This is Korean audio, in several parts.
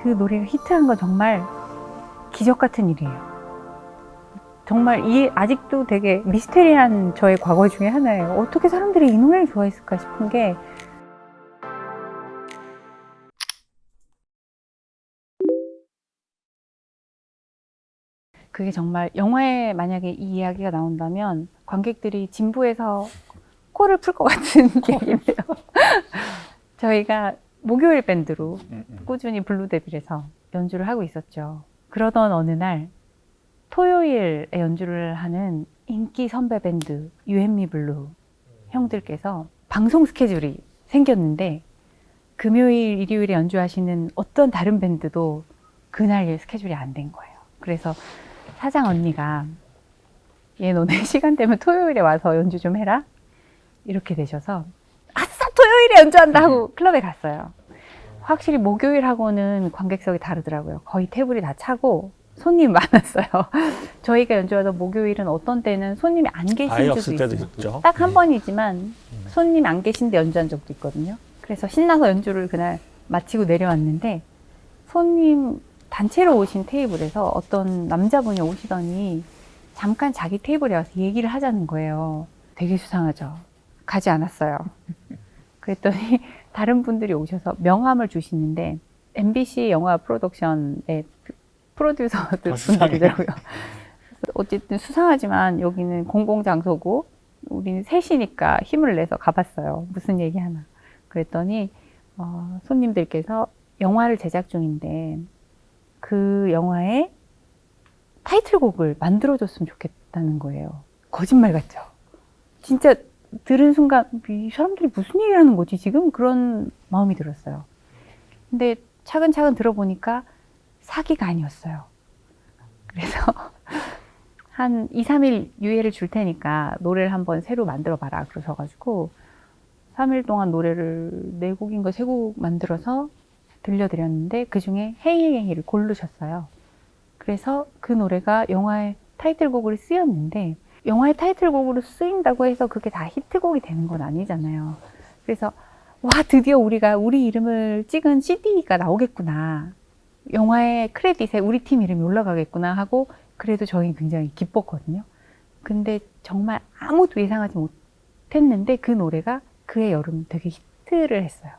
그 노래가 히트한 건 정말 기적 같은 일이에요. 정말 아직도 되게 미스테리한 저의 과거 중에 하나예요. 어떻게 사람들이 이 노래를 좋아했을까 싶은 게, 그게 정말 영화에 만약에 이 이야기가 나온다면 관객들이 진부해서 코를 풀 것 같은 얘기인데요. 저희가 목요일 밴드로 꾸준히 블루데빌에서 연주를 하고 있었죠. 그러던 어느 날 토요일에 연주를 하는 인기 선배 밴드 유앤미 블루 형들께서 방송 스케줄이 생겼는데, 금요일, 일요일에 연주하시는 어떤 다른 밴드도 그날 스케줄이 안 된 거예요. 그래서 사장 언니가 얘 너네 시간 되면 토요일에 와서 연주 좀 해라 이렇게 되셔서 아싸 토요일에 연주한다 하고 클럽에 갔어요. 확실히 목요일하고는 관객석이 다르더라고요. 거의 테이블이 다 차고 손님 많았어요. 저희가 연주하던 목요일은 어떤 때는 손님이 안 계신 수도 있어요. 딱 한 번이지만 손님이 안 계신데 연주한 적도 있거든요. 그래서 신나서 연주를 그날 마치고 내려왔는데, 손님 단체로 오신 테이블에서 어떤 남자분이 오시더니 잠깐 자기 테이블에 와서 얘기를 하자는 거예요. 되게 수상하죠. 가지 않았어요. 그랬더니 다른 분들이 오셔서 명함을 주시는데 MBC 영화 프로덕션의 프로듀서들 분들이더라고요. 어쨌든 수상하지만 여기는 공공장소고 우리는 셋이니까 힘을 내서 가봤어요. 무슨 얘기 하나. 그랬더니 손님들께서 영화를 제작 중인데 그 영화의 타이틀곡을 만들어줬으면 좋겠다는 거예요. 거짓말 같죠? 진짜 들은 순간 이 사람들이 무슨 얘기를 하는 거지 지금? 그런 마음이 들었어요. 근데 차근차근 들어보니까 사기가 아니었어요. 그래서 한 2, 3일 유예를 줄 테니까 노래를 한번 새로 만들어 봐라 그러셔가지고 3일 동안 노래를 4곡인가 3곡 만들어서 들려드렸는데 그중에 헤이헤이를 고르셨어요. 그래서 그 노래가 영화의 타이틀곡으로 쓰였는데, 영화의 타이틀곡으로 쓰인다고 해서 그게 다 히트곡이 되는 건 아니잖아요. 그래서 와, 드디어 우리가 우리 이름을 찍은 CD가 나오겠구나, 영화의 크레딧에 우리 팀 이름이 올라가겠구나 하고, 그래도 저희는 굉장히 기뻤거든요. 근데 정말 아무도 예상하지 못했는데 그 노래가 그해 여름 되게 히트를 했어요.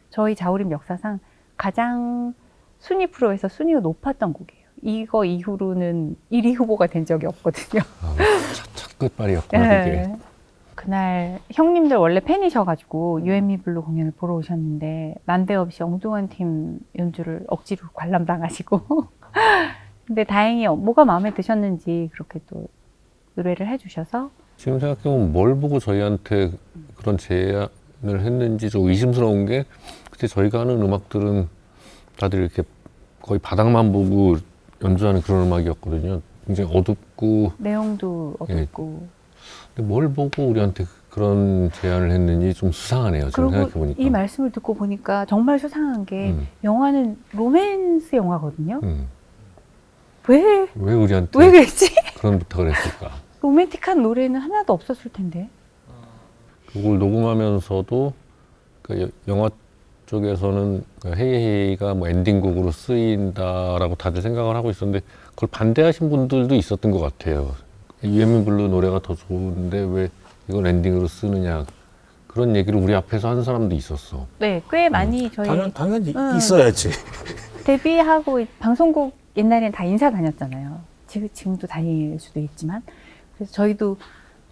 저희 자우림 역사상 가장 순위 프로에서 순위가 높았던 곡이에요. 이거 이후로는 1위 후보가 된 적이 없거든요. 첫 끝발이었구나. 네. 그게. 그날 형님들 원래 팬이셔가지고 유앤미 블루 공연을 보러 오셨는데 난데없이 엉뚱한 팀 연주를 억지로 관람당하시고 근데 다행히 뭐가 마음에 드셨는지 그렇게 또 의뢰를 해주셔서. 지금 생각해보면 뭘 보고 저희한테 그런 제안을 했는지 좀 의심스러운 게, 그때 저희가 하는 음악들은 다들 이렇게 거의 바닥만 보고 연주하는 그런 음악이었거든요. 굉장히 어둡고 내용도 어둡고. 근데 뭘 보고 우리한테 그런 제안을 했는지 좀 수상하네요. 지금 생각해보니까. 이 말씀을 듣고 보니까 정말 수상한 게 영화는 로맨스 영화거든요. 왜 우리한테 왜 그랬지? 그런 부탁을 했을까? 로맨틱한 노래는 하나도 없었을 텐데. 그걸 녹음하면서도 그 영화 쪽에서는 헤이헤이가 뭐 엔딩곡으로 쓰인다라고 다들 생각을 하고 있었는데, 그걸 반대하신 분들도 있었던 것 같아요. 유앤미 블루 노래가 더 좋은데 왜 이걸 엔딩으로 쓰느냐, 그런 얘기를 우리 앞에서 한 사람도 있었어. 네, 꽤 많이 저희 당연히 있어야지. 데뷔하고 방송국 옛날에는 다 인사 다녔잖아요. 지금도 다닐 수도 있지만. 그래서 저희도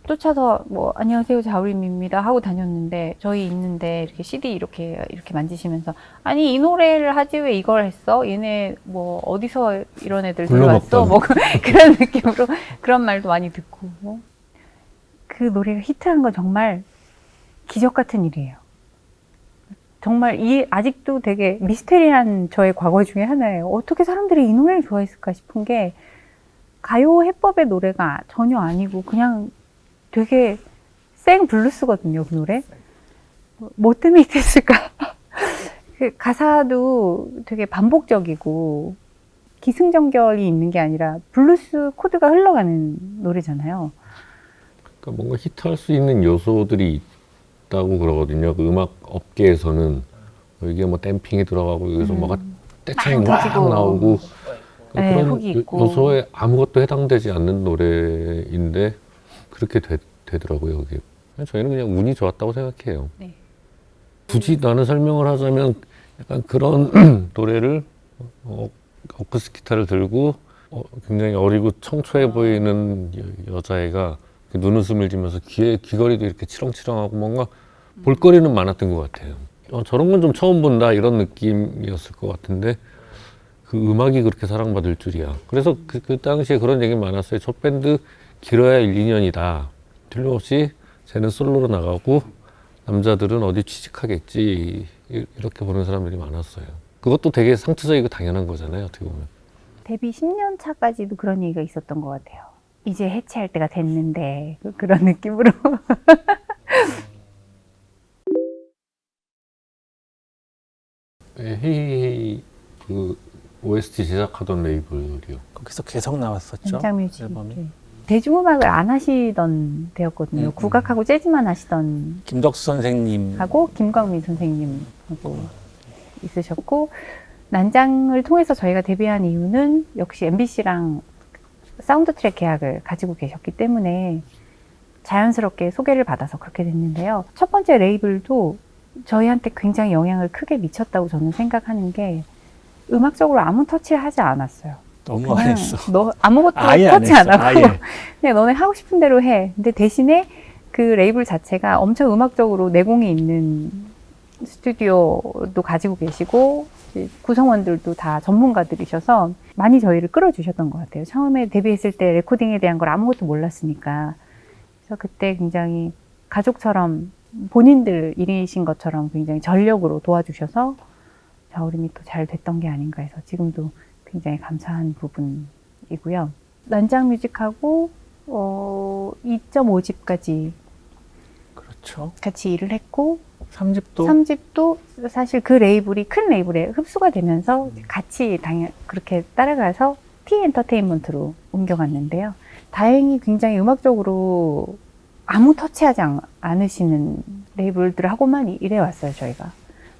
쫓아서 뭐 안녕하세요 자우림입니다 하고 다녔는데, 저희 있는데 이렇게 CD 이렇게 만지시면서 아니 이 노래를 하지 왜 이걸 했어? 얘네 뭐 어디서 이런 애들 들어왔어? 뭐 그런 느낌으로 그런 말도 많이 듣고. 그 노래가 히트한 건 정말 기적 같은 일이에요. 정말 아직도 되게 미스테리한 저의 과거 중에 하나예요. 어떻게 사람들이 이 노래를 좋아했을까 싶은 게, 가요 해법의 노래가 전혀 아니고 그냥 되게 생 블루스거든요, 그 노래. 뭐 때문에 히트했을까? 그 가사도 되게 반복적이고 기승전결이 있는 게 아니라 블루스 코드가 흘러가는 노래잖아요. 그러니까 뭔가 히트할 수 있는 요소들이 있다고 그러거든요. 그 음악 업계에서는 이게 뭐 댐핑이 들어가고 여기서 뭐가 떼창이 막 막 터지고. 나오고 네, 그런 훅이 있고. 요소에 아무것도 해당되지 않는 노래인데 그렇게 되더라고요. 그게. 저희는 그냥 운이 좋았다고 생각해요. 네. 굳이 나는 설명을 하자면 약간 그런 노래를 어쿠스틱 기타를 들고 굉장히 어리고 청초해 보이는 여자애가 눈웃음을 지면서 귀걸이도 이렇게 치렁치렁하고 뭔가 볼거리는 많았던 것 같아요. 저런 건 좀 처음 본다 이런 느낌이었을 것 같은데 그 음악이 그렇게 사랑받을 줄이야. 그래서 그 당시에 그런 얘기 많았어요. 첫 밴드 길어야 1, 2년이다. 틀림없이 쟤는 솔로로 나가고 남자들은 어디 취직하겠지 이렇게 보는 사람들이 많았어요. 그것도 되게 상투적이고 당연한 거잖아요. 어떻게 보면. 데뷔 10년 차까지도 그런 얘기가 있었던 것 같아요. 이제 해체할 때가 됐는데 그런 느낌으로. 헤이헤이 그 OST 제작하던 레이블이요. 거기서 계속 나왔었죠. 연장뮤직. 앨범이. 네. 대중음악을 안 하시던 때였거든요. 국악하고 재즈만 하시던 김덕수 선생님 하고 김광민 선생님하고 있으셨고, 난장을 통해서 저희가 데뷔한 이유는 역시 MBC랑 사운드 트랙 계약을 가지고 계셨기 때문에 자연스럽게 소개를 받아서 그렇게 됐는데요. 첫 번째 레이블도 저희한테 굉장히 영향을 크게 미쳤다고 저는 생각하는 게, 음악적으로 아무 터치를 하지 않았어요. 너무 안 했어. 너 아무것도 아예 안 터치 안 했어. 하고 아예. 그냥 너네 하고 싶은 대로 해. 근데 대신에 그 레이블 자체가 엄청 음악적으로 내공이 있는 스튜디오도 가지고 계시고 구성원들도 다 전문가들이셔서 많이 저희를 끌어주셨던 것 같아요. 처음에 데뷔했을 때 레코딩에 대한 걸 아무것도 몰랐으니까. 그래서 그때 굉장히 가족처럼 본인들 일이신 것처럼 굉장히 전력으로 도와주셔서 자우림이 또 잘 됐던 게 아닌가 해서 지금도 굉장히 감사한 부분이고요. 난장뮤직하고 2.5집까지 그렇죠. 같이 일을 했고, 3집도 3집도 사실 그 레이블이 큰 레이블에 흡수가 되면서 같이 그렇게 따라가서 T엔터테인먼트로 옮겨갔는데요. 다행히 굉장히 음악적으로 아무 터치하지 않으시는 레이블들하고만 일해왔어요, 저희가.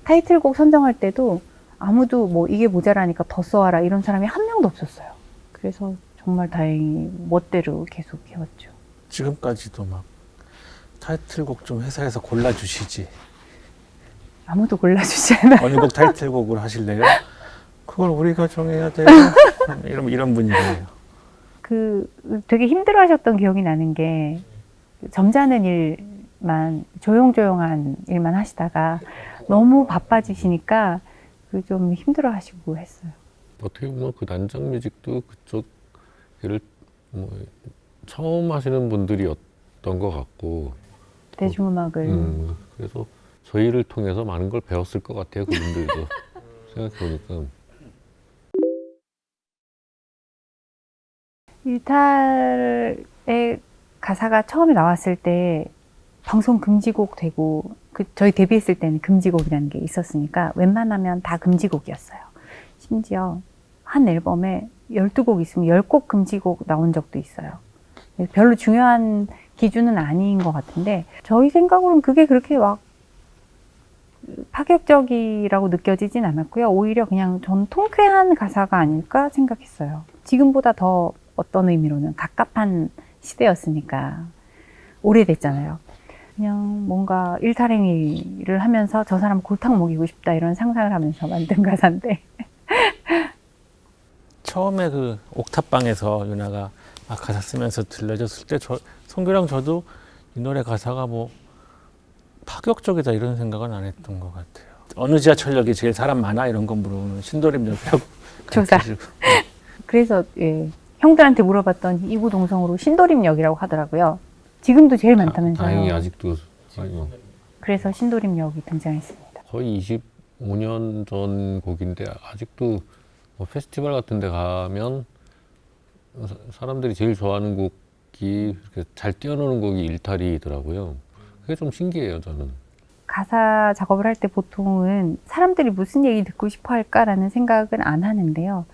타이틀곡 선정할 때도 아무도 뭐 이게 모자라니까 더 써와라 이런 사람이 한 명도 없었어요. 그래서 정말 다행히 멋대로 계속 해왔죠. 지금까지도 막 타이틀곡 좀 회사에서 골라주시지. 아무도 골라주지 않아요. 어느 곡 타이틀곡을 하실래요? 그걸 우리가 정해야 돼요. 이런 분이에요. 되게 힘들어하셨던 기억이 나는 게, 점잖은 일만 조용조용한 일만 하시다가 너무 바빠지시니까 좀 힘들어하시고 했어요. 어떻게 보면 그 난장뮤직도 그쪽 일을 뭐 처음 하시는 분들이었던 것 같고 대중음악을. 그래서 저희를 통해서 많은 걸 배웠을 것 같아요. 그분들도 생각해보니까. 일탈의 가사가 처음에 나왔을 때 방송 금지곡 되고, 저희 데뷔했을 때는 금지곡이라는 게 있었으니까 웬만하면 다 금지곡이었어요. 심지어 한 앨범에 12곡 있으면 10곡 금지곡 나온 적도 있어요. 별로 중요한 기준은 아닌 것 같은데, 저희 생각으로는 그게 그렇게 막 파격적이라고 느껴지진 않았고요. 오히려 그냥 전 통쾌한 가사가 아닐까 생각했어요. 지금보다 더 어떤 의미로는 갑갑한 시대였으니까. 오래됐잖아요. 그냥 뭔가 일탈행위를 하면서 저 사람 골탕 먹이고 싶다 이런 상상을 하면서 만든 가사인데, 처음에 그 옥탑방에서 유나가 막 가사 쓰면서 들려줬을 때 성규랑 저도 이 노래 가사가 뭐 파격적이다 이런 생각은 안 했던 것 같아요. 어느 지하철역이 제일 사람 많아 이런 건 물어보면 신도림역이라고 조사. 가르쳐주고. 그래서 형들한테 물어봤더니 이구동성으로 신도림역이라고 하더라고요. 지금도 제일 많다면서요. 다행히 아직도 그래서 신도림역이 등장했습니다. 거의 25년 전 곡인데 아직도 뭐 페스티벌 같은 데 가면 사람들이 제일 좋아하는 곡이 이렇게 잘 뛰어노는 곡이 일탈이더라고요. 그게 좀 신기해요, 저는. 가사 작업을 할 때 보통은 사람들이 무슨 얘기 듣고 싶어 할까라는 생각은 안 하는데요.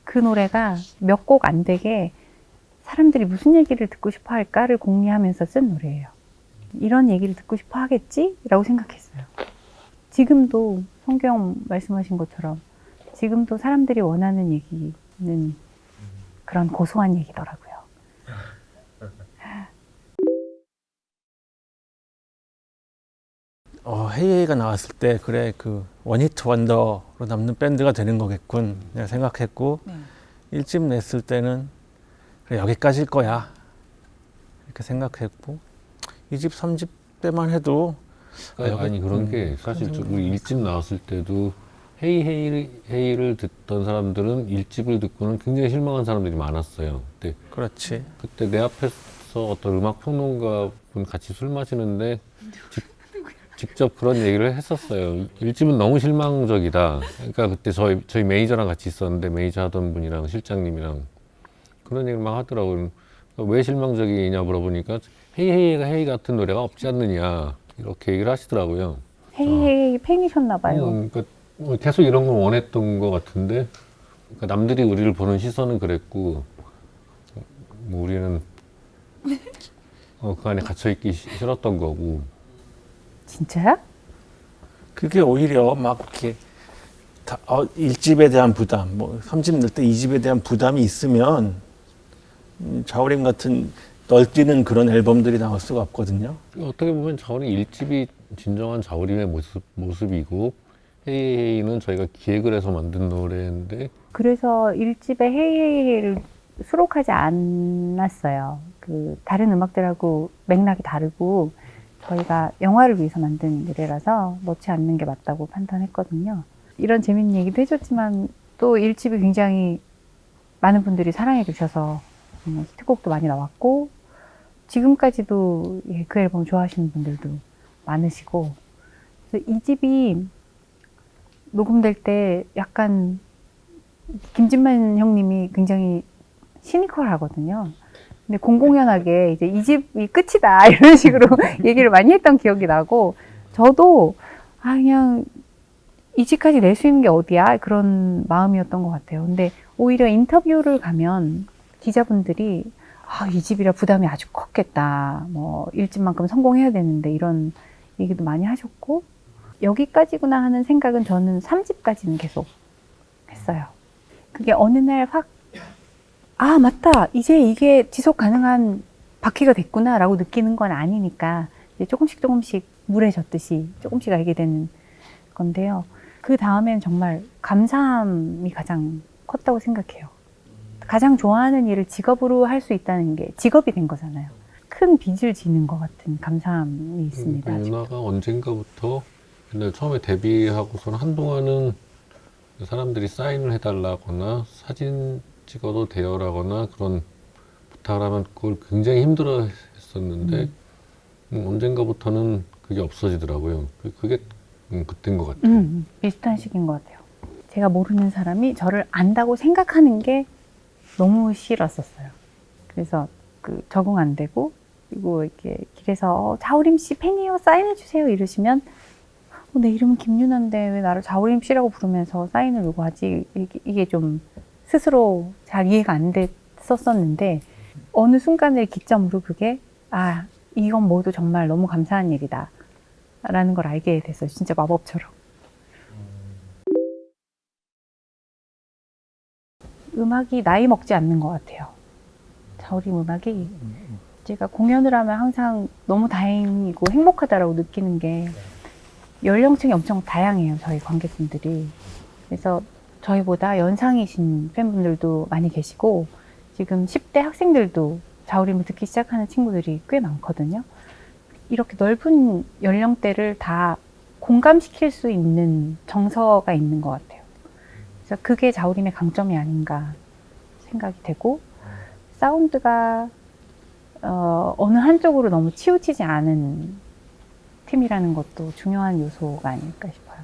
그 노래가 몇 곡 안 되게 사람들이 무슨 얘기를 듣고 싶어 할까를 궁리하면서 쓴 노래예요. 이런 얘기를 듣고 싶어 하겠지? 라고 생각했어요. 지금도 성경 말씀하신 것처럼 지금도 사람들이 원하는 얘기는 그런 고소한 얘기더라고요. 헤이헤이가 나왔을 때 그래 그 원히트 원더로 남는 밴드가 되는 거겠군 내가 생각했고 네. 1집 냈을 때는 그래 여기까지일 거야 이렇게 생각했고 2집, 3집 때만 해도 아니 그런 게 사실 우리 1집 나왔을 때도 헤이헤이를 듣던 사람들은 1집을 듣고는 굉장히 실망한 사람들이 많았어요. 그렇지. 그때 내 앞에서 어떤 음악 평론가 분 같이 술 마시는데 직접 그런 얘기를 했었어요. 1집은 너무 실망적이다. 그러니까 그때 저희 매니저랑 같이 있었는데 매니저 하던 분이랑 실장님이랑 그런 얘기를 막 하더라고요. 왜 실망적이냐 물어보니까 헤이헤이가 헤이 같은 노래가 없지 않느냐 이렇게 얘기를 하시더라고요. 헤이헤이 팬이셨나 봐요. 그러니까 계속 이런 걸 원했던 것 같은데 그러니까 남들이 우리를 보는 시선은 그랬고 뭐 우리는 그 안에 갇혀 있기 싫었던 거고. 진짜야? 그게 오히려 막 이렇게 1집에 대한 부담, 뭐 3집 낼 때 2집에 대한 부담이 있으면 자우림 같은 널뛰는 그런 앨범들이 나올 수가 없거든요. 어떻게 보면 자우림 1집이 진정한 자우림의 모습이고 헤이헤이는 저희가 기획을 해서 만든 노래인데 그래서 1집에 헤이헤이를 수록하지 않았어요. 그 다른 음악들하고 맥락이 다르고 저희가 영화를 위해서 만든 노래라서 넣지 않는 게 맞다고 판단했거든요. 이런 재밌는 얘기도 해줬지만 또 1집이 굉장히 많은 분들이 사랑해 주셔서 히트곡도 많이 나왔고 지금까지도 그 앨범 좋아하시는 분들도 많으시고 그래서 2집이 녹음될 때 약간 김진만 형님이 굉장히 시니컬하거든요. 근데 공공연하게 이제 2집이 끝이다 이런 식으로 얘기를 많이 했던 기억이 나고 저도 그냥 2집까지 낼 수 있는 게 어디야 그런 마음이었던 것 같아요. 근데 오히려 인터뷰를 가면 기자분들이 2집이라 부담이 아주 컸겠다. 뭐 1집만큼 성공해야 되는데 이런 얘기도 많이 하셨고 여기까지구나 하는 생각은 저는 3집까지는 계속 했어요. 그게 어느 날 확 맞다. 이제 이게 지속 가능한 바퀴가 됐구나 라고 느끼는 건 아니니까 이제 조금씩 물에 젖듯이 조금씩 알게 되는 건데요. 그 다음엔 정말 감사함이 가장 컸다고 생각해요. 가장 좋아하는 일을 직업으로 할 수 있다는 게 직업이 된 거잖아요. 큰 빚을 지는 것 같은 감사함이 있습니다. 유나가 언젠가부터 옛날 처음에 데뷔하고서는 한동안은 사람들이 사인을 해달라거나 사진 찍어도 돼요라거나 그런 부탁을 하면 그걸 굉장히 힘들어 했었는데 언젠가부터는 그게 없어지더라고요. 그게 그때인 것 같아요. 비슷한 시기인 것 같아요. 제가 모르는 사람이 저를 안다고 생각하는 게 너무 싫었었어요. 그래서 적응 안 되고 그리고 이렇게 길에서 자우림 씨 팬이에요 사인해 주세요 이러시면 내 이름은 김유나인데 왜 나를 자우림 씨라고 부르면서 사인을 요구하지 이게 좀 스스로 잘 이해가 안 됐었었는데 어느 순간을 기점으로 그게 이건 모두 정말 너무 감사한 일이다 라는 걸 알게 됐어요. 진짜 마법처럼. 음악이 나이 먹지 않는 것 같아요. 자우림 음악이 제가 공연을 하면 항상 너무 다행이고 행복하다라고 느끼는 게 연령층이 엄청 다양해요. 저희 관객분들이. 그래서 저희보다 연상이신 팬분들도 많이 계시고 지금 10대 학생들도 자우림을 듣기 시작하는 친구들이 꽤 많거든요. 이렇게 넓은 연령대를 다 공감시킬 수 있는 정서가 있는 것 같아요. 그래서 그게 자우림의 강점이 아닌가 생각이 되고 사운드가 어느 한쪽으로 너무 치우치지 않은 팀이라는 것도 중요한 요소가 아닐까 싶어요.